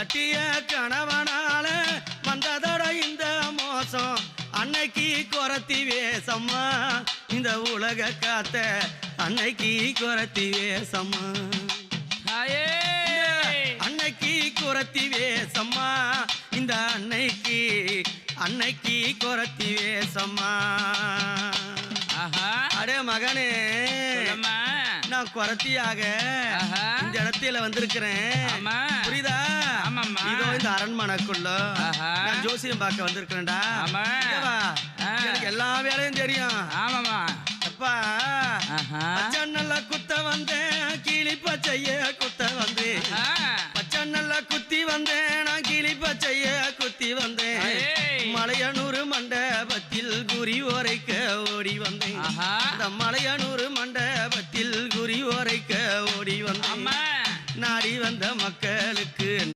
கட்டிய கணவனால வந்ததோட இந்த மோசம் அன்னைக்கு குறத்தி வேசம்மா இந்த உலக காத்த அன்னைக்கு குறத்தி வேசம்மா அன்னைக்கு குறத்தி வேசம்மா இந்த அன்னைக்கு குறத்தி வேசம்மா அடே மகனே நான் குறத்தியாக இந்த இடத்துல வந்திருக்கிறேன் புரியுதா இதோ இந்த அரண்மனைக்குள்ள நான் ஜோசியம் பார்க்க வந்திருக்கிறேன்டா எனக்கு எல்லா வேலையும் தெரியும் அப்பா பச்சை நல்லா குத்த வந்தேன் கிளி பச்சைய குத்த வந்தேன் பச்சை நல்லா குத்தி வந்தேன் நான் கிளி பச்சைய குத்தி வந்தேன் மலையனூர் மண்டபத்தில் குறி உரைக்க ஓடி வந்தேன் அந்த மலையனூர் மண்டபத்தில் குறி உரைக்க ஓடி வந்தேன் நாடி வந்த மக்களுக்கு